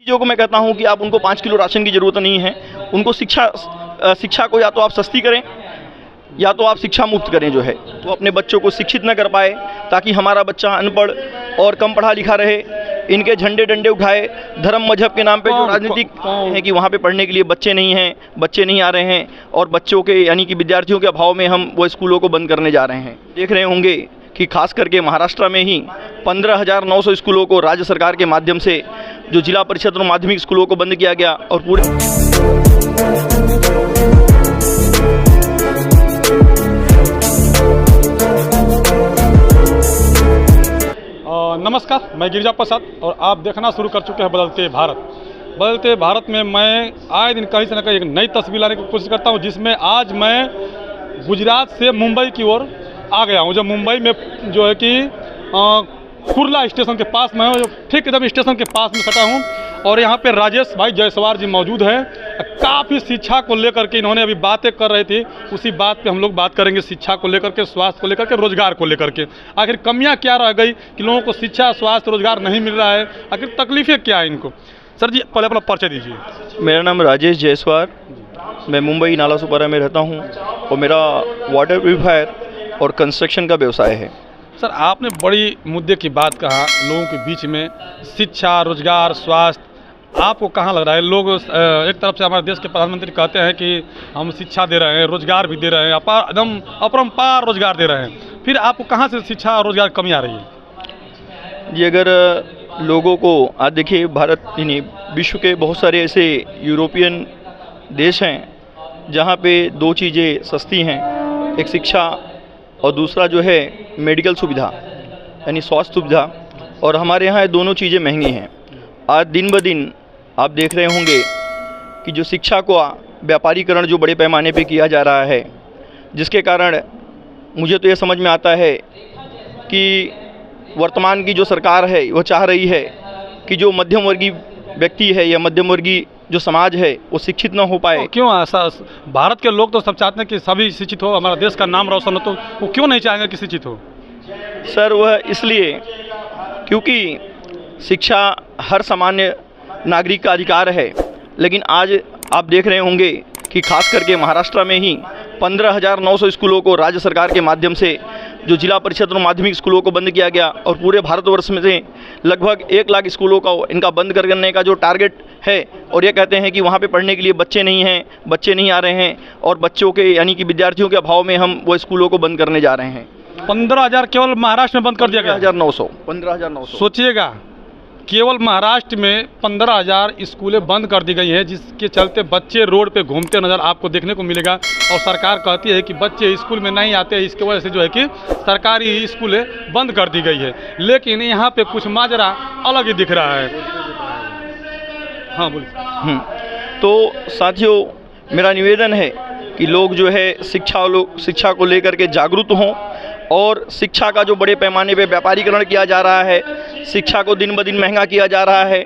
जो को मैं कहता हूं कि आप उनको 5 किलो राशन की ज़रूरत नहीं है। उनको शिक्षा को या तो आप सस्ती करें या तो आप शिक्षा मुफ्त करें। जो है वो अपने बच्चों को शिक्षित न कर पाए ताकि हमारा बच्चा अनपढ़ और कम पढ़ा लिखा रहे, इनके झंडे डंडे उठाए। धर्म मजहब के नाम पे जो राजनीतिक है कि वहाँ पे पढ़ने के लिए बच्चे नहीं हैं, बच्चे नहीं आ रहे हैं और बच्चों के यानी कि विद्यार्थियों के अभाव में हम वो स्कूलों को बंद करने जा रहे हैं। देख रहे होंगे कि खास करके महाराष्ट्र में ही 15,900 स्कूलों को राज्य सरकार के माध्यम से जो जिला परिषद और माध्यमिक स्कूलों को बंद किया गया और पूरे नमस्कार, मैं गिरिजा प्रसाद और आप देखना शुरू कर चुके हैं बदलते भारत। बदलते भारत में मैं आए दिन कहीं से न कहीं एक नई तस्वीर लाने की कोशिश करता हूं, जिसमें आज मैं गुजरात से मुंबई की ओर आ गया हूं। जो मुंबई में जो है कि कुर्ला स्टेशन के पास में हूँ, ठीक एकदम स्टेशन के पास में सटा हूँ और यहाँ पे राजेश भाई जायसवाल जी मौजूद हैं। काफ़ी शिक्षा को लेकर के इन्होंने अभी बातें कर रहे थे, उसी बात पे हम लोग बात करेंगे। शिक्षा को लेकर के, स्वास्थ्य को लेकर के, रोजगार को लेकर के आखिर कमियाँ क्या रह गई कि लोगों को शिक्षा, स्वास्थ्य, रोजगार नहीं मिल रहा है, आखिर तकलीफें क्या है इनको। सर जी पहले अपना परिचय दीजिए। मेरा नाम राजेश जायसवाल, मैं मुंबई नालासोपारा में रहता हूँ और मेरा वाटर प्यूरिफायर और कंस्ट्रक्शन का व्यवसाय है। सर आपने बड़ी मुद्दे की बात कहा, लोगों के बीच में शिक्षा, रोजगार, स्वास्थ्य, आपको कहाँ लग रहा है? लोग एक तरफ से हमारे देश के प्रधानमंत्री कहते हैं कि हम शिक्षा दे रहे हैं, रोजगार भी दे रहे हैं, एकदम अपरंपार रोजगार दे रहे हैं, फिर आपको कहाँ से शिक्षा और रोजगार कमी आ रही है? जी अगर लोगों को आज देखिए, भारत यानी विश्व के बहुत सारे ऐसे यूरोपियन देश हैं जहाँ पे दो चीज़ें सस्ती हैं, एक शिक्षा और दूसरा जो है मेडिकल सुविधा यानी स्वास्थ्य सुविधा, और हमारे यहाँ दोनों चीज़ें महंगी हैं। आज दिन ब दिन आप देख रहे होंगे कि जो शिक्षा को व्यापारीकरण जो बड़े पैमाने पे किया जा रहा है, जिसके कारण मुझे तो ये समझ में आता है कि वर्तमान की जो सरकार है वो चाह रही है कि जो मध्यम वर्गीय व्यक्ति है या मध्यम वर्गीय जो समाज है वो शिक्षित ना हो पाए। क्यों ऐसा? भारत के लोग तो सब चाहते हैं कि सभी शिक्षित हो, हमारा देश का नाम रोशन हो, तो वो क्यों नहीं चाहेंगे कि शिक्षित हो? सर वह इसलिए क्योंकि शिक्षा हर सामान्य नागरिक का अधिकार है, लेकिन आज आप देख रहे होंगे कि खास करके महाराष्ट्र में ही 15,900 स्कूलों को राज्य सरकार के माध्यम से जो जिला परिषद और माध्यमिक स्कूलों को बंद किया गया और पूरे भारतवर्ष में से लगभग 1 लाख स्कूलों का इनका बंद करने का जो टारगेट है, और ये कहते हैं कि वहाँ पे पढ़ने के लिए बच्चे नहीं हैं, बच्चे नहीं आ रहे हैं और बच्चों के यानी कि विद्यार्थियों के अभाव में हम वो स्कूलों को बंद करने जा रहे हैं। 15,000 केवल महाराष्ट्र में बंद कर दिया गया। 15,900 सोचिएगा, केवल महाराष्ट्र में 15,000 स्कूलें बंद कर दी गई हैं, जिसके चलते बच्चे रोड पे घूमते नज़र आपको देखने को मिलेगा। और सरकार कहती है कि बच्चे स्कूल में नहीं आते, इसके वजह से जो है कि सरकारी स्कूलें बंद कर दी गई है। लेकिन यहाँ पे कुछ माजरा अलग ही दिख रहा है। हाँ बोलिए। तो साथियों, मेरा निवेदन है कि लोग जो है शिक्षा को लेकर के जागरूक हों और शिक्षा का जो बड़े पैमाने पे व्यापारीकरण किया जा रहा है, शिक्षा को दिन ब दिन महंगा किया जा रहा है,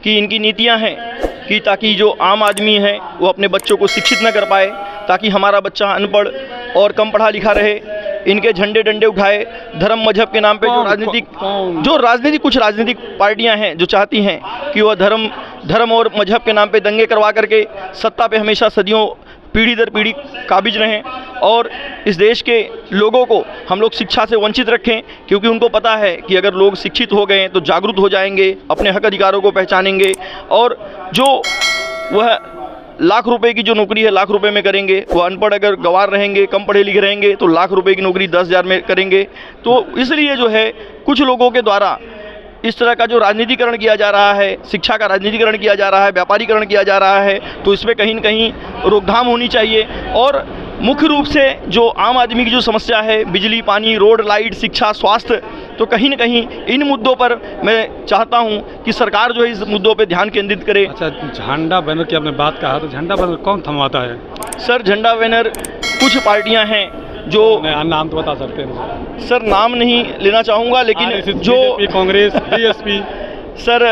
कि इनकी नीतियां हैं कि ताकि जो आम आदमी है वो अपने बच्चों को शिक्षित न कर पाए ताकि हमारा बच्चा अनपढ़ और कम पढ़ा लिखा रहे, इनके झंडे डंडे उठाए। धर्म मजहब के नाम पे जो कुछ राजनीतिक पार्टियां हैं जो चाहती हैं कि वह धर्म और मजहब के नाम पे दंगे करवा करके सत्ता पे हमेशा सदियों पीढ़ी दर पीढ़ी काबिज रहें और इस देश के लोगों को हम लोग शिक्षा से वंचित रखें, क्योंकि उनको पता है कि अगर लोग शिक्षित हो गए तो जागरूक हो जाएंगे, अपने हक अधिकारों को पहचानेंगे और जो वह लाख रुपए की जो नौकरी है लाख रुपए में करेंगे, वो अनपढ़ अगर गंवार रहेंगे, कम पढ़े लिखे रहेंगे तो लाख रुपए की नौकरी 10,000 में करेंगे। तो इसलिए जो है कुछ लोगों के द्वारा इस तरह का जो राजनीतिकरण किया जा रहा है, शिक्षा का राजनीतिकरण किया जा रहा है, व्यापारीकरण किया जा रहा है, तो इसमें कहीं न कहीं रोकथाम होनी चाहिए। और मुख्य रूप से जो आम आदमी की जो समस्या है, बिजली, पानी, रोड, लाइट, शिक्षा, स्वास्थ्य, तो कहीं न कहीं इन मुद्दों पर मैं चाहता हूं कि सरकार जो है इस मुद्दों पर ध्यान केंद्रित करे। अच्छा, झंडा बैनर की आपने बात कहा, तो झंडा बैनर कौन थमवाता है? सर झंडा बैनर कुछ पार्टियाँ हैं जो नाम तो बता सकते हैं? सर नाम नहीं लेना चाहूँगा, लेकिन जो कांग्रेस, बीएसपी, सर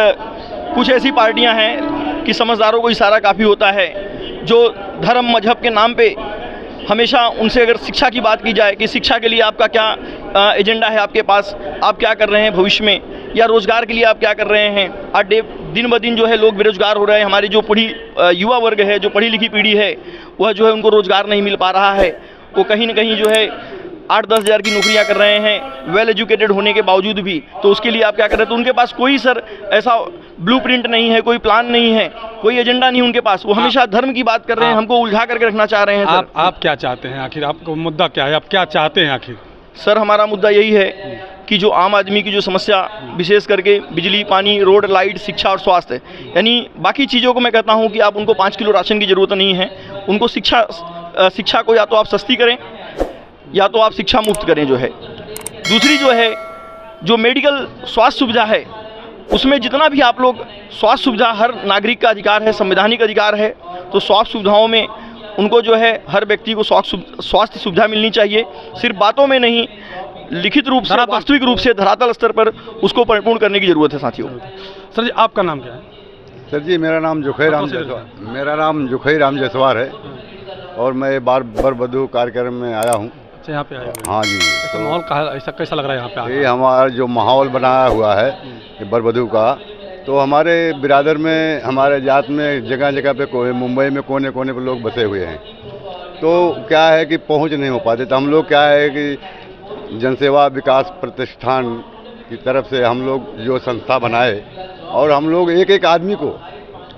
कुछ ऐसी पार्टियां हैं कि समझदारों को इशारा काफ़ी होता है, जो धर्म मजहब के नाम पे हमेशा उनसे अगर शिक्षा की बात की जाए कि शिक्षा के लिए आपका क्या एजेंडा है, आपके पास आप क्या कर रहे हैं भविष्य में, या रोज़गार के लिए आप क्या कर रहे हैं। आज दिन ब दिन जो है लोग बेरोजगार हो रहे हैं। हमारी जो युवा वर्ग है, जो पढ़ी लिखी पीढ़ी है, वह जो है उनको रोजगार नहीं मिल पा रहा है। वो कहीं न कहीं जो है 8-10 हज़ार की नौकरियां कर रहे हैं वेल एजुकेटेड होने के बावजूद भी। तो उसके लिए आप क्या कर रहे हैं? तो उनके पास कोई सर ऐसा ब्लूप्रिंट नहीं है, कोई प्लान नहीं है, कोई एजेंडा नहीं उनके पास। वो हमेशा धर्म की बात कर रहे हैं, हमको उलझा करके रखना चाह रहे हैं। सर आप क्या चाहते हैं आखिर? आपका मुद्दा क्या है? आप क्या चाहते हैं आखिर? सर हमारा मुद्दा यही है कि जो आम आदमी की जो समस्या, विशेष करके बिजली, पानी, रोड, लाइट, शिक्षा और स्वास्थ्य, यानी बाकी चीज़ों को मैं कहता हूं कि आप उनको 5 किलो राशन की ज़रूरत नहीं है। उनको शिक्षा को या तो आप सस्ती करें या तो आप शिक्षा मुफ्त करें जो है। दूसरी जो है, जो मेडिकल स्वास्थ्य सुविधा है, उसमें जितना भी आप लोग स्वास्थ्य सुविधा, हर नागरिक का अधिकार है, संवैधानिक अधिकार है। तो स्वास्थ्य सुविधाओं में उनको जो है हर व्यक्ति को स्वास्थ्य सुविधा मिलनी चाहिए, सिर्फ बातों में नहीं, लिखित रूप से, वास्तविक रूप से धरातल स्तर पर उसको परिपूर्ण करने की ज़रूरत है साथियों। सर जी, आपका नाम क्या है? सर जी, मेरा नाम जुखई राम जयसवार है और मैं बरबधू कार्यक्रम में आया हूँ। अच्छा, यहाँ पे आए हुए? हाँ जी। तो माहौल ऐसा कैसा लग रहा है यहाँ पे? ये हमारा जो माहौल बनाया हुआ है बरबधू का, तो हमारे बिरादर में, हमारे जात में जगह जगह पे, मुंबई में कोने कोने पे लोग बसे हुए हैं। तो क्या है कि पहुंच नहीं हो पाते। तो हम लोग क्या है कि जनसेवा विकास प्रतिष्ठान की तरफ से हम लोग जो संस्था बनाए और हम लोग एक एक आदमी को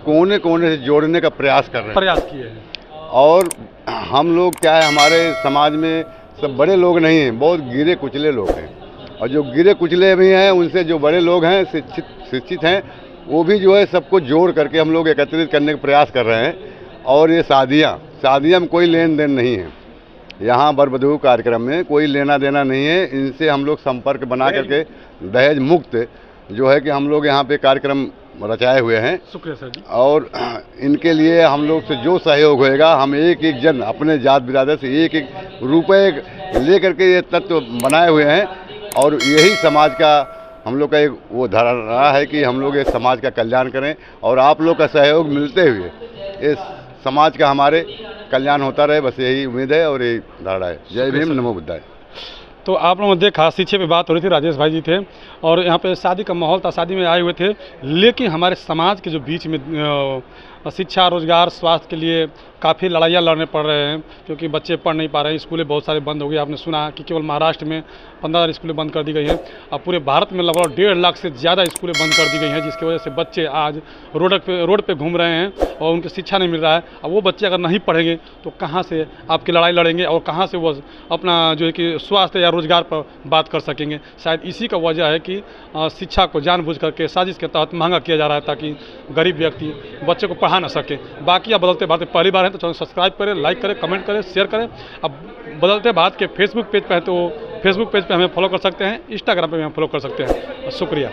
कोने कोने से जोड़ने का प्रयास कर रहे हैं। और हम लोग क्या है, हमारे समाज में सब बड़े लोग नहीं हैं, बहुत गिरे कुचले लोग हैं। और जो गिरे कुचले भी हैं, उनसे जो बड़े लोग हैं, शिक्षित हैं, वो भी जो है सबको जोड़ करके हम लोग एकत्रित करने का प्रयास कर रहे हैं। और ये शादियाँ में कोई लेन देन नहीं है। यहाँ बरबधू कार्यक्रम में कोई लेना देना नहीं है। इनसे हम लोग संपर्क बना करके दहेज मुक्त जो है कि हम लोग यहाँ पे कार्यक्रम रचाए हुए हैं। शुक्रिया सर जी। और इनके लिए हम लोग से जो सहयोग होएगा, हम एक एक जन अपने जात बिरादर से एक एक रुपये ले करके ये तत्व बनाए हुए हैं। और यही समाज का हम लोग का एक वो धारणा है कि हम लोग इस समाज का कल्याण करें और आप लोग का सहयोग मिलते हुए इस समाज का हमारे कल्याण होता रहे, बस यही उम्मीद है और यही धारणा है। जय भीम, नमो बुद्धाय। तो आप लोगों ने देखा, शिक्षा पे बात हो रही थी, राजेश भाई जी थे और यहाँ पे शादी का माहौल था, शादी में आए हुए थे। लेकिन हमारे समाज के जो बीच में शिक्षा, रोजगार, स्वास्थ्य के लिए काफ़ी लड़ाइयाँ लड़ने पड़ रहे हैं, क्योंकि बच्चे पढ़ नहीं पा रहे हैं। स्कूलें बहुत सारे बंद हो गई। आपने सुना कि केवल महाराष्ट्र में 15,000 स्कूलें बंद कर दी गई हैं। अब पूरे भारत में लगभग 1.5 लाख से ज़्यादा स्कूलें बंद कर दी गई हैं, जिसकी वजह से बच्चे आज रोड पे घूम रहे हैं और उनको शिक्षा नहीं मिल रहा है। अब वो बच्चे अगर नहीं पढ़ेंगे तो कहाँ से आपकी लड़ाई लड़ेंगे और कहाँ से वो अपना जो है कि स्वास्थ्य या रोजगार पर बात कर सकेंगे। शायद इसी का वजह है कि शिक्षा को जानबूझ करके साजिश के तहत महंगा किया जा रहा है, ताकि गरीब व्यक्ति बच्चे को पढ़ा ना सके। बाकी आप बदलते भारत पहली बार है तो चैनल सब्सक्राइब करें, लाइक करें, कमेंट करें, शेयर करें। अब बदलते भारत के फेसबुक पेज पे है तो फेसबुक पेज पे हमें फॉलो कर सकते हैं, इंस्टाग्राम पे हमें फॉलो कर सकते हैं। शुक्रिया।